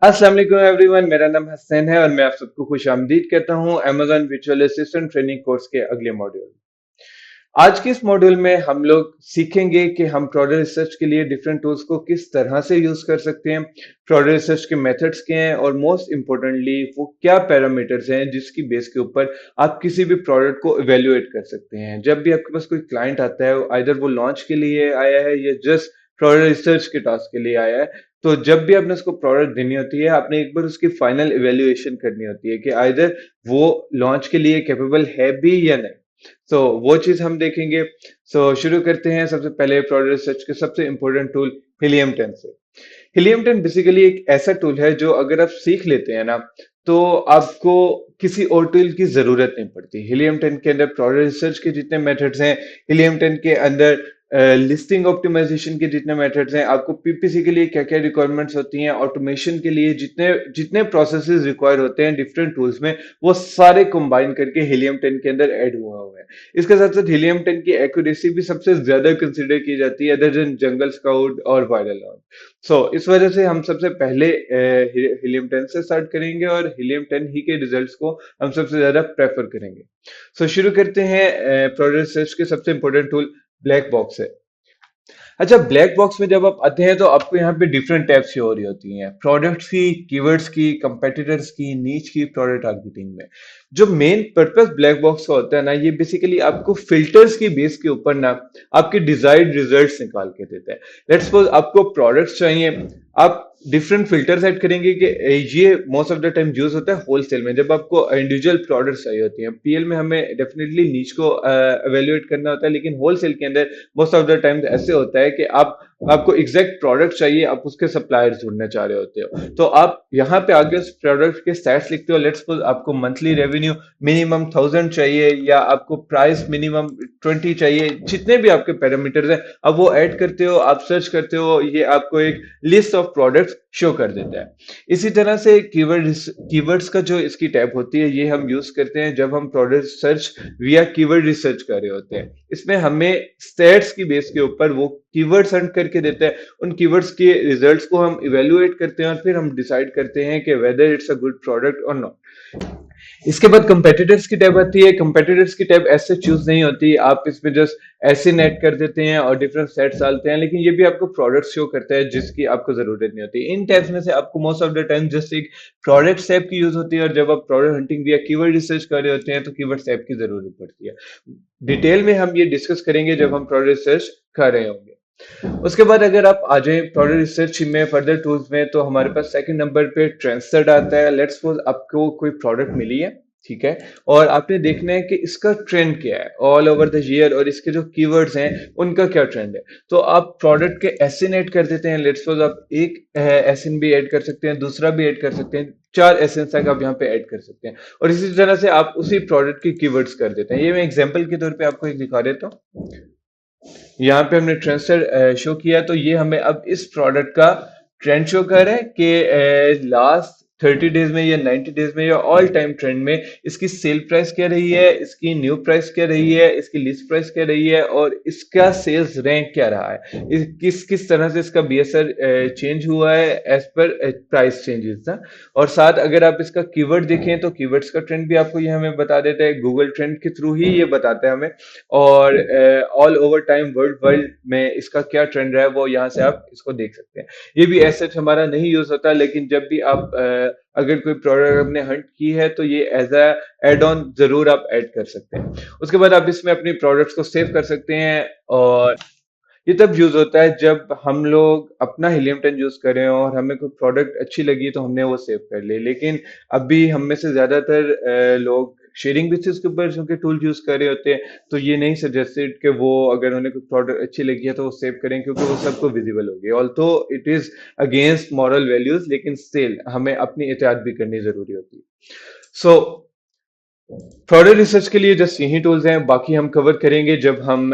अस्सलाम वालेकुम एवरीवन, मेरा नाम हसन है और मैं आप सबको खुश आमदीद कहता हूँ Amazon virtual assistant training course के अगले मॉड्यूल। आज के इस मॉड्यूल में हम लोग सीखेंगे कि हम प्रोडक्ट रिसर्च के लिए डिफरेंट टूल्स को किस तरह से यूज कर सकते हैं, प्रोडक्ट रिसर्च के मेथड्स क्या हैं और मोस्ट इम्पोर्टेंटली वो क्या पैरामीटर्स हैं जिसकी बेस के ऊपर आप किसी भी प्रोडक्ट को इवेल्युएट कर सकते हैं। जब भी आपके पास कोई क्लाइंट आता है, आइदर वो लॉन्च के लिए आया है या जस्ट प्रोडक्ट रिसर्च के टास्क के लिए आया है, तो जब भी आपने उसको प्रोडक्ट देनी होती है, आपने एक बार उसकी फाइनल इवेल्युएशन करनी होती है कि आइदर वो लॉन्च के लिए कैपेबल है भी या नहीं। वो चीज हम देखेंगे। शुरू करते हैं सबसे पहले प्रोडक्ट रिसर्च के सबसे इंपॉर्टेंट टूल हीलियम 10 से। हीलियम 10 बेसिकली एक ऐसा टूल है जो अगर आप सीख लेते हैं ना, तो आपको किसी और टूल की जरूरत नहीं पड़ती। हीलियम 10 के अंदर प्रोडक्ट रिसर्च के जितने मेथड्स हैं, हीलियम 10 के अंदर लिस्टिंग ऑप्टिमाइजेशन के जितने मेथड्स हैं, आपको पीपीसी के लिए क्या क्या रिक्वायरमेंट्स होती हैं, ऑटोमेशन के लिए जितने जितने प्रोसेसेस रिक्वायर होते हैं डिफरेंट टूल्स में, वो सारे कंबाइन करके हीलियम 10 के अंदर ऐड हुआ है। इसके साथ साथ हीलियम 10 की एक्यूरेसी भी सबसे ज्यादा कंसिडर की जाती है अदर देन जंगल स्काउट और वायरल। इस वजह से हम सबसे पहले हीलियम 10 से स्टार्ट करेंगे और हीलियम 10 ही के रिजल्ट्स को हम सबसे ज्यादा प्रेफर करेंगे। शुरू करते हैं। प्रोडक्ट रिसर्च के सबसे इंपॉर्टेंट टूल ब्लैक बॉक्स है। अच्छा, ब्लैक बॉक्स में जब आप आते हैं तो आपको यहाँ पे डिफरेंट टैब्स शो हो रही होती हैं, प्रोडक्ट्स की, कीवर्ड्स की, कंपेटिटर्स की, नीच की, प्रोडक्ट टारगेटिंग में। जो मेन पर्पस ब्लैक बॉक्स का होता है ना, ये बेसिकली आपको फिल्टर्स की बेस के ऊपर ना आपके डिजायर्ड रिजल्ट्स निकाल के देता है। लेट्स सपोज आपको प्रोडक्ट्स चाहिए, आप डिफरेंट फिल्टर सेट करेंगे कि ये most of the time use होता है होलसेल में, जब आपको इंडिविजुअल प्रोडक्ट्स चाहिए होती हैं। पीएल में हमें डेफिनेटली नीच को एवेल्युएट करना होता है, लेकिन होलसेल के अंदर मोस्ट ऑफ द टाइम ऐसे होता है कि आपको एग्जैक्ट प्रोडक्ट चाहिए, आप उसके सप्लायर्स ढूंढना चाह रहे होते हो, तो आप यहाँ पे आगे उस प्रोडक्ट के स्टैट्स लिखते हो। लेट्स सपोज आपको मंथली रेवेन्यू मिनिमम 1000 चाहिए या आपको प्राइस मिनिमम 20 चाहिए, जितने भी आपके पैरामीटर्स हैं अब वो ऐड करते हो, आप सर्च करते हो, ये आपको एक लिस्ट ऑफ प्रोडक्ट्स शो कर देता है। इसी तरह से कीवर्ड्स का जो इसकी टैब होती है, ये हम यूज करते हैं जब हम प्रोडक्ट सर्च विया कीवर्ड रिसर्च कर रहे होते हैं। इसमें हमें स्टेट्स की बेस के ऊपर वो कीवर्ड्स हंट करके देता है, उन कीवर्ड्स के रिजल्ट्स को हम इवेलुएट करते हैं और फिर हम डिसाइड करते हैं कि whether it's a good product और नॉट। इसके बाद कंपेटिटर्स की टैब आती है। कंपेटिटर्स की टैब ऐसे चूज नहीं होती, आप इसमें जस्ट ऐसे नेट कर देते हैं और डिफरेंट सेट्स डालते हैं, लेकिन ये भी आपको प्रोडक्ट शो करता है जिसकी आपको जरूरत नहीं होती। इन टैब्स में से आपको most of the time just एक प्रोडक्ट टैब की यूज होती है, और जब आप प्रोडक्ट हंटिंग या कीवर्ड रिसर्च कर रहे होते हैं तो कीवर्ड टैब की जरूरत पड़ती है। डिटेल में हम ये डिस्कस करेंगे जब हम प्रोडक्ट रिसर्च कर रहे होंगे। उसके बाद अगर आप आ जाए प्रोडक्ट रिसर्च में फर्दर टूल्स में, तो हमारे पास सेकंड नंबर पे ट्रेंडसेट आता है। लेट्स सपोज आपको कोई प्रोडक्ट मिली है, ठीक है, और आपने देखना है कि इसका ट्रेंड क्या है ऑल ओवर द ईयर, और इसके जो कीवर्ड्स हैं उनका क्या ट्रेंड है। तो आप प्रोडक्ट के एसिन ऐड कर देते हैं। लेट्स सपोज आप एक एसिन भी ऐड कर सकते हैं, दूसरा भी ऐड कर सकते हैं, 4 एसेंस तक आप यहाँ पे ऐड कर सकते हैं, और इसी तरह से आप उसी प्रोडक्ट की कीवर्ड्स कर देते हैं। ये मैं एग्जांपल के तौर पे आपको एक दिखा देता हूँ। यहाँ पे हमने ट्रेंड शो किया, तो ये हमें अब इस प्रोडक्ट का ट्रेंड शो कर रहा है कि लास्ट 30 डेज में या 90 डेज में या ऑल टाइम ट्रेंड में इसकी सेल प्राइस क्या रही है, इसकी न्यू प्राइस क्या रही है, इसकी लिस्ट प्राइस क्या रही है, और इसका सेल्स रैंक क्या रहा है, किस किस तरह से इसका बीएसआर चेंज हुआ है एज पर प्राइस चेंजेस था। और साथ अगर आप इसका कीवर्ड देखें तो कीवर्ड्स का ट्रेंड भी आपको ये हमें बता देता है, गूगल ट्रेंड के थ्रू ही ये बताता है हमें। और all over time world wide में इसका क्या ट्रेंड रहा है वो यहाँ से आप इसको देख सकते हैं। ये भी ऐसे हमारा नहीं यूज होता, लेकिन जब भी आप अगर कोई प्रोडक्ट आपने हंट की है तो ये एज अ एड ऑन जरूर आप ऐड कर सकते हैं। उसके बाद आप इसमें अपनी प्रोडक्ट्स को सेव कर सकते हैं, और ये तब यूज होता है जब हम लोग अपना हीलियम 10 यूज करें और हमें कोई प्रोडक्ट अच्छी लगी तो हमने वो सेव कर ली। लेकिन अभी हम में से ज्यादातर लोग शेयरिंग बेसिस के ऊपर चूंकि टूल यूज कर रहे होते हैं, तो ये नहीं सजेस्टेड कि वो अगर उन्हें कोई प्रोडक्ट अच्छी लगी है तो वो सेव करें, क्योंकि वो सबको विजिबल होगी। Although it is against moral values, लेकिन स्टिल हमें अपनी एहतियात भी करनी जरूरी होती है। सो प्रोडक्ट रिसर्च के लिए जस्ट यही टूल्स हैं, बाकी हम कवर करेंगे जब हम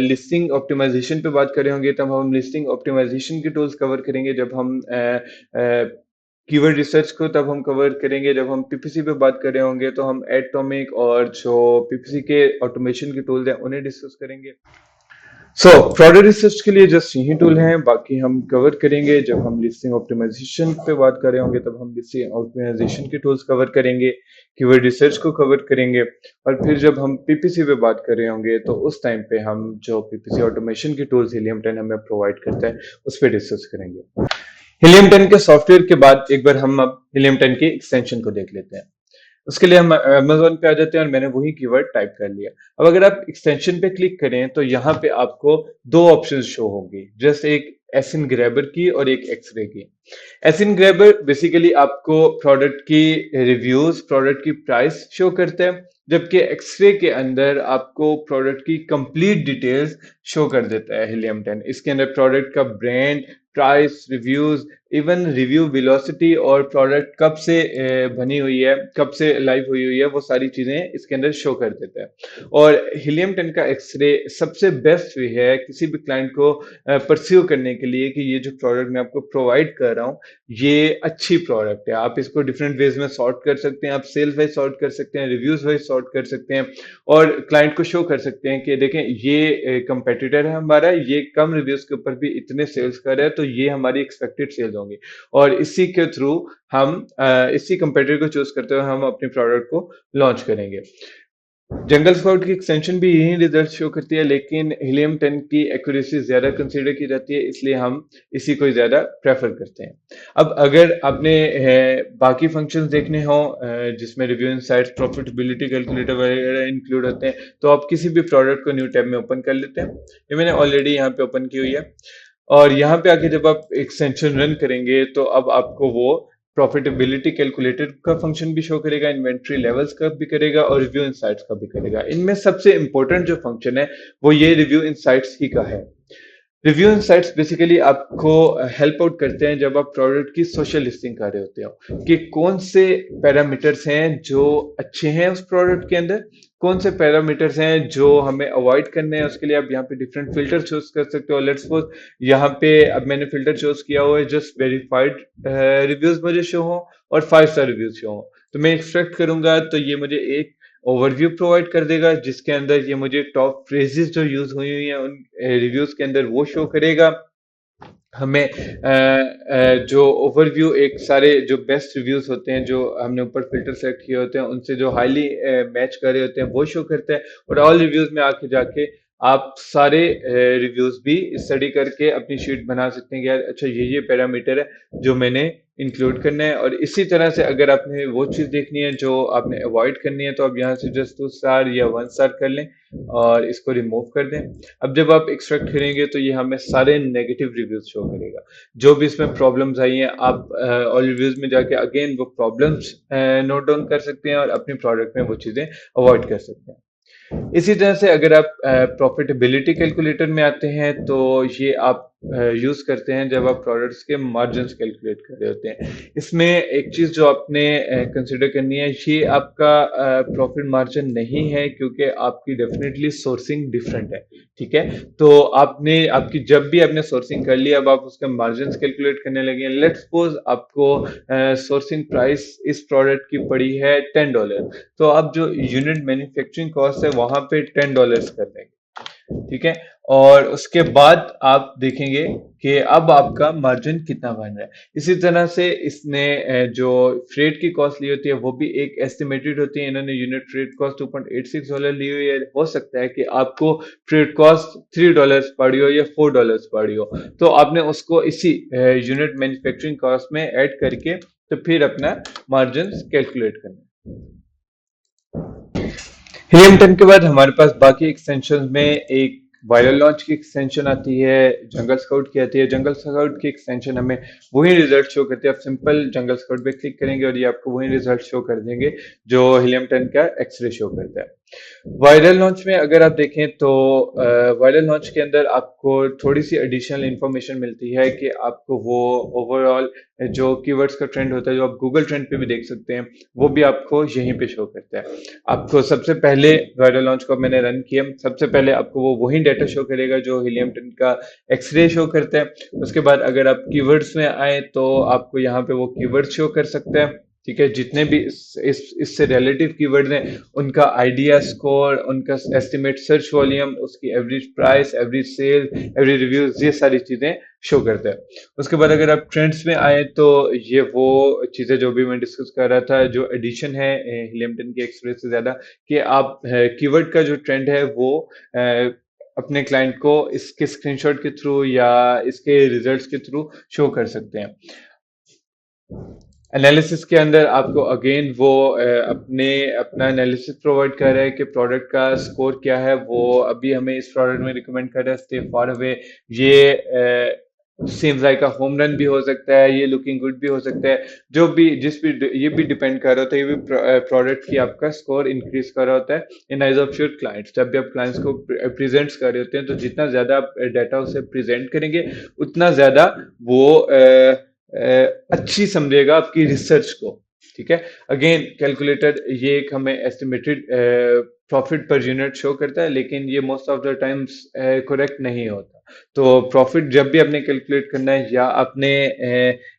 लिस्टिंग ऑप्टिमाइजेशन पे बात कर रहे होंगे, तब हम लिस्टिंग ऑप्टिमाइजेशन के टूल्स कवर करेंगे। जब हम कीवर्ड रिसर्च को तब हम कवर करेंगे। जब हम पीपीसी पे बात कर रहे होंगे तो हम एटॉमिक और जो पीपीसी के ऑटोमेशन के टूल्स हैं उन्हें डिस्कस करेंगे। सो प्रोडक्ट रिसर्च के लिए जस्ट यही टूल हैं, बाकी हम कवर करेंगे जब हम लिस्टिंग ऑप्टिमाइजेशन पे बात कर रहे होंगे, तब हम लिस्टिंग ऑप्टिमाइजेशन के टूल्स कवर करेंगे, कीवर्ड रिसर्च को कवर करेंगे, और फिर जब हम पीपीसी पे बात कर रहे होंगे तो उस टाइम पे हम जो पीपीसी ऑटोमेशन के टूल्स Helium 10 हमें प्रोवाइड करता है उस पर डिस्कस करेंगे। Helium 10 के सॉफ्टवेयर के बाद एक बार हम अब Helium 10 की एक्सटेंशन को देख लेते हैं। उसके लिए हम अमेज़न पे आ जाते हैं और मैंने वही कीवर्ड टाइप कर लिया। अब अगर आप एक्सटेंशन पे क्लिक करें तो यहाँ पे आपको दो ऑप्शंस शो होंगी, जैसे एक एसिन ग्रैबर की और एक एक्सरे की। एसिन ग्रैबर बेसिकली आपको प्रोडक्ट की रिव्यूज, प्रोडक्ट की प्राइस शो करता है, जबकि एक्सरे के अंदर आपको प्रोडक्ट की कंप्लीट डिटेल्स शो कर देता है Helium 10। इसके अंदर प्रोडक्ट का brand, price, reviews, even review velocity और प्रोडक्ट कब से बनी हुई है, कब से लाइव हुई है, वो सारी चीजें इसके अंदर शो कर देता है। और Helium 10 का एक्सरे सबसे बेस्ट वे है किसी भी क्लाइंट को परस्यू करने के लिए कि ये जो प्रोडक्ट मैं आपको प्रोवाइड कर रहा हूँ ये अच्छी प्रोडक्ट है। आप इसको डिफरेंट वेज में सॉर्ट कर सकते हैं, आप सेल्स वाइज सॉर्ट कर सकते हैं, रिव्यूज वाइज सॉर्ट कर सकते हैं, और क्लाइंट को शो कर सकते हैं कि देखें ये कंपेटिटर है हमारा, ये कम रिव्यूज के ऊपर भी इतने सेल्स कर रहा है, तो ये हमारी एक्सपेक्टेड सेल्स होंगी। और इसी के थ्रू हम इसी कंपेटिटर को चूज करते हुए हम अपनी प्रोडक्ट को लॉन्च करेंगे। जंगल स्काउट की एक्सटेंशन भी यही रिजल्ट शो करती है, लेकिन Helium 10 की एक्यूरेसी ज्यादा कंसीडर की जाती है, इसलिए हम इसी को ज्यादा प्रेफर करते हैं। अब अगर आपने बाकी फंक्शंस देखने हो जिसमें रिव्यू इनसाइट्स, प्रॉफिटेबिलिटी कैलकुलेटर वगैरह इंक्लूड होते हैं, तो आप किसी भी प्रोडक्ट को न्यू टैब में ओपन कर लेते हैं। ये मैंने ऑलरेडी यहाँ पे ओपन की हुई है, और यहाँ पे आके जब आप एक्सटेंशन रन करेंगे तो अब आपको वो प्रॉफिटेबिलिटी कैलकुलेटर का फंक्शन भी शो करेगा, इन्वेंट्री लेवल्स का भी करेगा, और रिव्यू इनसाइट्स का भी करेगा। इनमें सबसे इंपॉर्टेंट जो फंक्शन है वो ये रिव्यू इनसाइट्स ही का है। रिव्यू इनसाइट्स बेसिकली आपको हेल्प आउट करते हैं जब आप प्रोडक्ट की सोशल लिस्टिंग कर रहे होते हो कि कौन से पैरामीटर्स हैं जो अच्छे हैं उस प्रोडक्ट के अंदर, कौन से पैरामीटर्स हैं जो हमें अवॉइड करने हैं। उसके लिए आप यहाँ पे डिफरेंट फिल्टर चूज कर सकते हो। लेट्स सपोज यहाँ पे अब मैंने फिल्टर चूज किया हुआ है जस्ट वेरीफाइड रिव्यूज मुझे शो हो और 5 स्टार रिव्यूज शो हो, तो मैं एक्सट्रैक्ट करूंगा तो ये मुझे एक ओवरव्यू प्रोवाइड कर देगा जिसके अंदर ये मुझे टॉप फ्रेजेस जो यूज हुई हुई हैं उन रिव्यूज के अंदर वो शो करेगा। हमें जो ओवरव्यू एक सारे जो बेस्ट रिव्यूज होते हैं जो हमने ऊपर फिल्टर सेट किए होते हैं उनसे जो हाईली मैच कर रहे होते हैं वो शो करते हैं, और ऑल रिव्यूज में आके जाके आप सारे रिव्यूज भी स्टडी करके अपनी शीट बना सकते हैं कि यार अच्छा ये पैरामीटर है जो मैंने इंक्लूड करना है। और इसी तरह से अगर आपने वो चीज़ देखनी है जो आपने अवॉइड करनी है तो आप यहाँ से जस्ट 2 स्टार या 1 स्टार कर लें और इसको रिमूव कर दें। अब जब आप एक्सट्रैक्ट करेंगे तो ये हमें सारे नेगेटिव रिव्यूज शो करेगा, जो भी इसमें प्रॉब्लम्स आई हैं। आप ऑल रिव्यूज में जाके अगेन वो प्रॉब्लम्स नोट डाउन कर सकते हैं और अपनी प्रोडक्ट में वो चीज़ें अवॉइड कर सकते हैं। इसी तरह से अगर आप प्रॉफिटेबिलिटी कैलकुलेटर में आते हैं तो ये आप यूज करते हैं जब आप प्रोडक्ट्स के मार्जिन्स कैलकुलेट कर रहे होते हैं। इसमें एक चीज जो आपने कंसिडर करनी है, ये आपका प्रॉफिट मार्जिन नहीं है क्योंकि आपकी डेफिनेटली सोर्सिंग डिफरेंट है। ठीक है, तो आपने आपकी जब भी आपने सोर्सिंग कर लिया अब आप उसके मार्जिन्स कैलकुलेट करने लगे। लेट्स सपोज आपको सोर्सिंग प्राइस इस प्रोडक्ट की पड़ी है $10, तो अब जो यूनिट मैन्युफैक्चरिंग कॉस्ट है वहां पे $10 कर देंगे। ठीक है, और उसके बाद आप देखेंगे कि अब आपका मार्जिन कितना बन रहा है। इसी तरह से इसने जो फ्रेट की कॉस्ट ली होती है वो भी एक एस्टिमेटेड होती है। इन्होंने यूनिट फ्रेट कॉस्ट $2.86 ली हुई है। हो सकता है कि आपको फ्रेट कॉस्ट $3 पड़ी हो या $4 पड़ी हो, तो आपने उसको इसी यूनिट मैन्युफैक्चरिंग कॉस्ट में ऐड करके तो फिर अपना मार्जिन कैलकुलेट करना है। Helium 10 के बाद हमारे पास बाकी एक्सटेंशन में एक वायरल लॉन्च की एक्सटेंशन आती है, जंगल स्काउट की आती है। जंगल स्काउट की एक्सटेंशन हमें वही रिजल्ट शो करती है। आप सिंपल जंगल स्काउट पे क्लिक करेंगे और ये आपको वही रिजल्ट शो कर देंगे जो Helium 10 का एक्सरे शो करता है। वायरल लॉन्च में अगर आप देखें तो वायरल लॉन्च के अंदर आपको थोड़ी सी एडिशनल इंफॉर्मेशन मिलती है कि आपको वो ओवरऑल जो कीवर्ड्स का ट्रेंड होता है जो आप गूगल ट्रेंड पे भी देख सकते हैं वो भी आपको यहीं पे शो करता है। आपको सबसे पहले वायरल लॉन्च को मैंने रन किया, सबसे पहले आपको वो वही डाटा शो करेगा जो Helium 10 का एक्सरे शो करता है। उसके बाद अगर आप कीवर्ड्स में आए तो आपको यहाँ पे वो कीवर्ड शो कर सकता है। ठीक है, जितने भी इससे रिलेटिव कीवर्ड्स हैं उनका आइडिया स्कोर, उनका एस्टिमेट सर्च वॉल्यूम, उसकी average price, average sale, average reviews, ये सारी चीजें शो करते हैं। उसके बाद अगर आप ट्रेंड्स में आए तो ये वो चीजें जो भी मैं डिस्कस कर रहा था, जो एडिशन है हीलियम 10 के एक्सप्रेस से ज्यादा, कि आप कीवर्ड का जो ट्रेंड है वो अपने क्लाइंट को इसके स्क्रीनशॉट के थ्रू या इसके रिजल्ट्स के थ्रू शो कर सकते हैं। एनालिसिस के अंदर आपको अगेन वो अपना एनालिसिस प्रोवाइड कर रहा है कि प्रोडक्ट का स्कोर क्या है, वो अभी हमें इस प्रोडक्ट में रिकमेंड कर रहा है स्टे फार अवे, ये seems like a home run भी हो सकता है, ये लुकिंग गुड भी हो सकता है, जो भी जिस भी ये भी डिपेंड कर रहा होता है, ये भी प्रोडक्ट की आपका स्कोर इंक्रीज कर रहा होता है इन आइज ऑफ योर क्लाइंट्स। जब भी आप क्लाइंट्स को प्रेजेंट कर रहे होते हैं तो जितना ज्यादा आप डाटा उसे प्रेजेंट करेंगे उतना ज्यादा वो अच्छी समझेगा आपकी रिसर्च को। ठीक है, अगेन कैलकुलेटर ये एक हमें estimated profit per unit show करता है, लेकिन ये most of the times correct नहीं होता। तो प्रॉफिट जब भी आपने कैलकुलेट करना है या आपने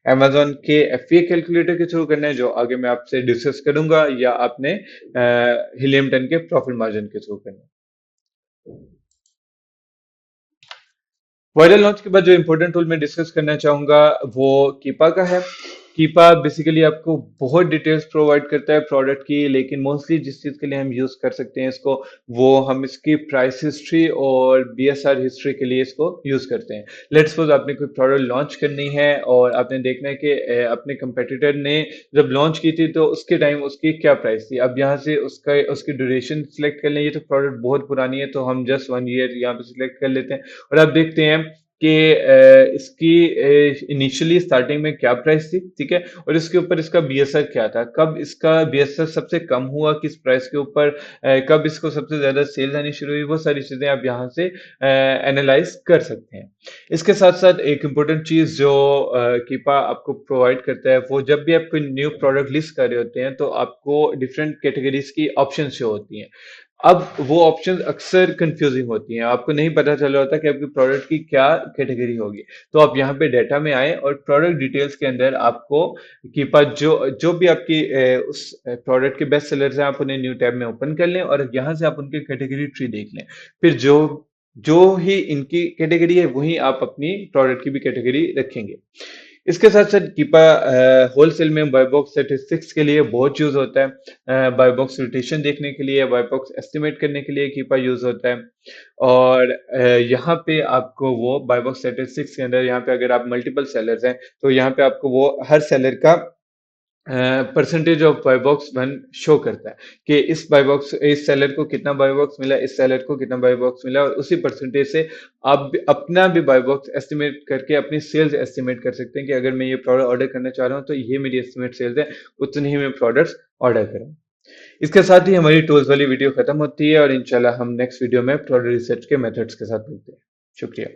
अमेजोन के एफए कैलकुलेटर के थ्रू करना है, जो आगे मैं आपसे डिस्कस करूंगा, या आपने हीलियम 10 के प्रॉफिट मार्जिन के थ्रू करना है। वायरल लॉन्च के बाद जो इंपॉर्टेंट टूल मैं डिस्कस करना चाहूंगा वो कीपा का है। कीपा बेसिकली आपको बहुत डिटेल्स प्रोवाइड करता है प्रोडक्ट की, लेकिन मोस्टली जिस चीज के लिए हम यूज कर सकते हैं इसको, वो हम इसकी प्राइस हिस्ट्री और बीएसआर हिस्ट्री के लिए इसको यूज करते हैं। लेट्स सपोज आपने कोई प्रोडक्ट लॉन्च करनी है और आपने देखना है कि अपने कंपेटिटर ने जब लॉन्च की थी तो उसके टाइम उसकी क्या प्राइस थी। अब यहाँ से उसकी ड्यूरेशन सिलेक्ट कर लें, ये तो प्रोडक्ट बहुत पुरानी है तो हम जस्ट 1 ईयर यहाँ पे सिलेक्ट कर लेते हैं, और आप देखते हैं कि इसकी इनिशियली स्टार्टिंग में क्या प्राइस थी, ठीक है, और इसके ऊपर इसका बीएसआर क्या था, कब इसका बीएसआर सबसे कम हुआ, किस प्राइस के ऊपर, कब इसको सबसे ज्यादा सेल आनी शुरू हुई, वो सारी चीजें आप यहाँ से एनालाइज कर सकते हैं। इसके साथ साथ एक इम्पोर्टेंट चीज जो कीपा आपको प्रोवाइड करता है, वो जब भी आप कोई न्यू प्रोडक्ट लिस्ट कर रहे होते हैं तो आपको डिफरेंट कैटेगरीज की ऑप्शन शो होती हैं। अब वो ऑप्शंस अक्सर कंफ्यूजिंग होती हैं, आपको नहीं पता चल रहा होता कि आपकी प्रोडक्ट की क्या कैटेगरी होगी। तो आप यहाँ पे डेटा में आए और प्रोडक्ट डिटेल्स के अंदर आपको की पास जो भी आपकी उस प्रोडक्ट के बेस्ट सेलर्स हैं, आप उन्हें न्यू टैब में ओपन कर लें और यहाँ से आप उनके कैटेगरी ट्री देख लें। फिर जो जो ही इनकी कैटेगरी है वही आप अपनी प्रोडक्ट की भी कैटेगरी रखेंगे। इसके साथ साथ कीपा होलसेल में बाय बॉक्स स्टैटिस्टिक्स के लिए बहुत यूज होता है, बाय बॉक्स रोटेशन देखने के लिए, बाय बॉक्स एस्टिमेट करने के लिए कीपा यूज होता है। और यहाँ पे आपको वो बाय बॉक्स स्टैटिस्टिक्स के अंदर, यहाँ पे अगर आप मल्टीपल सेलर्स हैं तो यहाँ पे आपको वो हर सेलर का percentage of buy box one show करता है कि इस सेलर को कितना बाय बॉक्स मिला, इस सेलर को कितना बाय बॉक्स मिला, और उसी परसेंटेज से आप अपना भी बाय बॉक्स एस्टिमेट करके अपनी सेल्स एस्टिमेट कर सकते हैं कि अगर मैं ये प्रोडक्ट ऑर्डर करना चाह रहा हूँ तो ये मेरी एस्टिमेट सेल्स है, उतनी ही मैं प्रोडक्ट्स ऑर्डर करूँ। इसके साथ ही हमारी टूल्स वाली वीडियो खत्म होती है और इंशाल्लाह हम नेक्स्ट वीडियो में प्रोडक्ट रिसर्च के मेथड्स के साथ मिलते हैं। शुक्रिया।